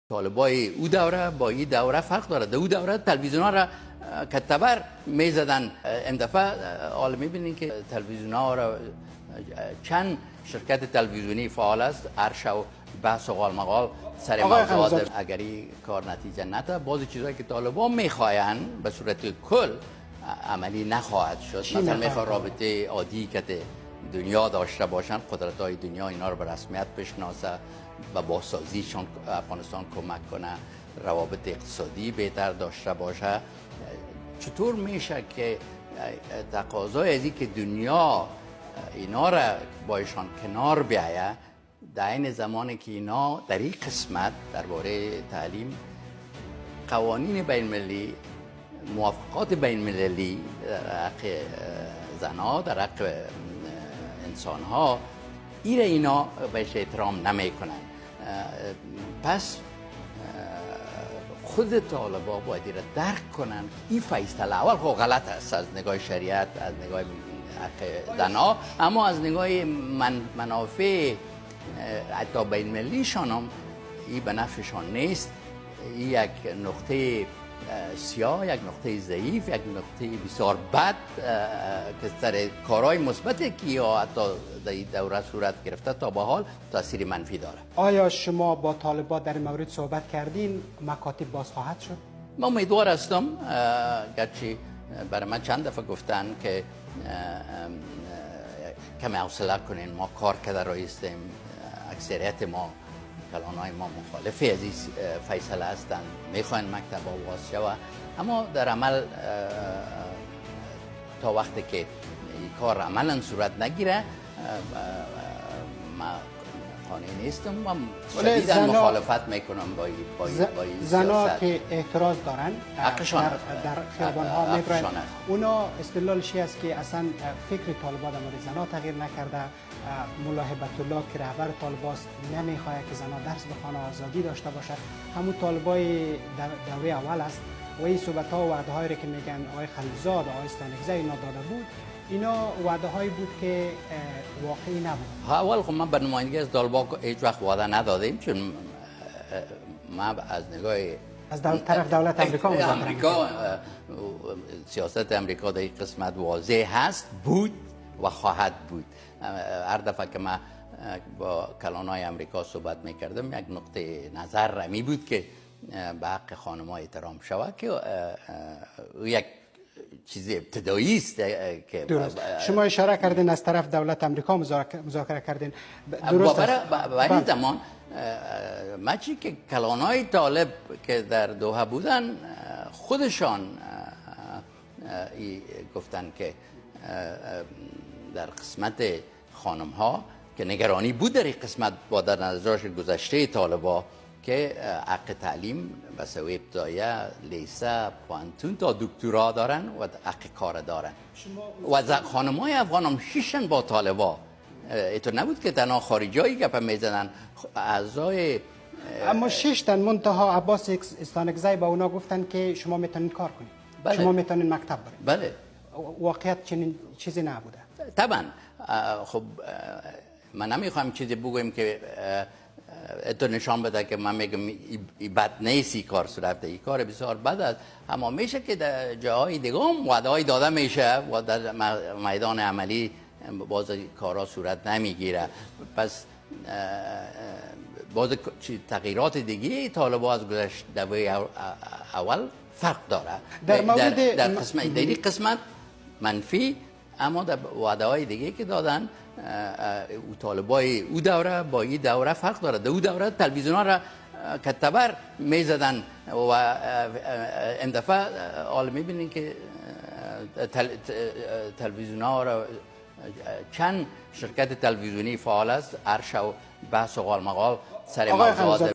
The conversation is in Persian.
طالبای او دوره با این دوره فرق داره. در او دوره تلویزیون ها را کتبر میزدن. این دفعه حالا میبینین که تلویزیون ها را چند شرکت تلویزیونی فعال است. هر شو بحث و قالمقال سر موضوعات. اگر این کار نتیجه نده، بعضی چیزایی که طالبان میخواین به صورت کل عملی نخواهد شد. مثلا میخواد رابطه عادی که دنیا داشته باشن، قدرت های دنیا اینا رو به رسمیت بشناسه، به بازسازیشون افغانستان کمک کنه، روابط اقتصادی بهتر داشته باشه. چطور میشه که تقاضای از این که دنیا اینا را با ایشان کنار بیایه، در این زمانی که اینا در این قسمت درباره تعلیم قوانین بین المللی، موافقات بین المللی در حق زنها، در حق انسان ها، اینا بهش احترام نمیکنن. پس خود طالبا باید را درک کنن. این فیصله اول خب غلط است از نگاه شریعت، از نگاه حق زنها، اما از نگاه منافع حتی بین ملیشان هم این به نفعشان نیست. این یک نقطه سیاه، یک نقطه ضعیف، یک نقطه بسیار بد که سر کارهای مثبتی که یا حتی در این دوره صورت گرفته تا به حال تاثیر منفی داره. آیا شما با طالبان در این مورد صحبت کردین؟ مکاتب باز خواهد شد؟ من امیدوار هستم، گرچه برای من چند دفعه گفتن که کمی حوصله کنین، ما کار کرده رایستیم، اکثریت ما کلانهای ما مخالفی از این فیصله هستند، میخواین مکتب باز شود، اما در عمل تا وقتی که این کار عملا صورت نگیره ما قانع نیستم و شدیداً مخالفت میکنم با این زنها که اعتراض دارن در خیابان ها میبرن، اونا استدلالشی است که اصلا فکر طالبان در مورد زنها تغییر نکرده. ملا هبت الله که رهبر طالباست نمیخواد که زنها درس بخوانه، آزادی داشته باشد. همون طالبای دوره اول است و این صحبت ها و وعده هایی که میگن آقای خلیلزاد، آقای استانکزی اینا داده بود، اینا وعده هایی بود که واقعی نبود. اول خب من به نمایندگی از طالبان هیچ وقت وعده ندادیم، چون ما از نگاه از طرف دولت امریکا سیاست امریکا در این قسمت واضح هست، بود و خواهد بود. هر دفعه که من با کلانهای امریکا صحبت میکردم یک نقطه نظر رمی بود که به حق خانم ها احترام شود، که یک چیز ابتدایی است که درست. شما اشاره کردین از طرف دولت امریکا مذاکره کردین. درست است. برای این زمان مچی که کلانهای طالب که در دوحه بودن خودشان گفتن که در قسمت خانم ها که نگرانی بود در این قسمت با در نظرش گذشته طالبا که حق تعلیم به سوی ابتدایه، لیسه، پوانتون تا دکترا دارن و حق کار دارن و خانم های افغان هم شیشن با طالبا. اینطور نبود که تنها خارجی هایی گپ میزنن، اعضای اما شیشتن. منتها عباس استانکزی با اونا گفتن که شما میتونین کار کنید. بله. شما میتونین مکتب برید. بله. واقعیت چنین چیزی نبوده. طبعا خب من نمیخوام چیزی بگویم که تو نشان بده که من میگم ای بد نیست، ای کار صورت ده، ای کار بسیار بد است. اما میشه که در جاهای دیگه هم وعده های داده میشه و در میدان عملی باز کارها صورت نمیگیره. پس باز تغییرات دیگه طالبا از گذشته اول فرق داره. در این قسمت منفی، اما در وعده های دیگه که دادن او طالبای او دوره با این دوره فرق داره. در او دوره تلویزیون ها را کتبر میزدن و این دفعه حالا میبینین که تلویزیون ها را چند شرکت تلویزیونی فعال است. هر شو بحث و قالمقال سر موضوعات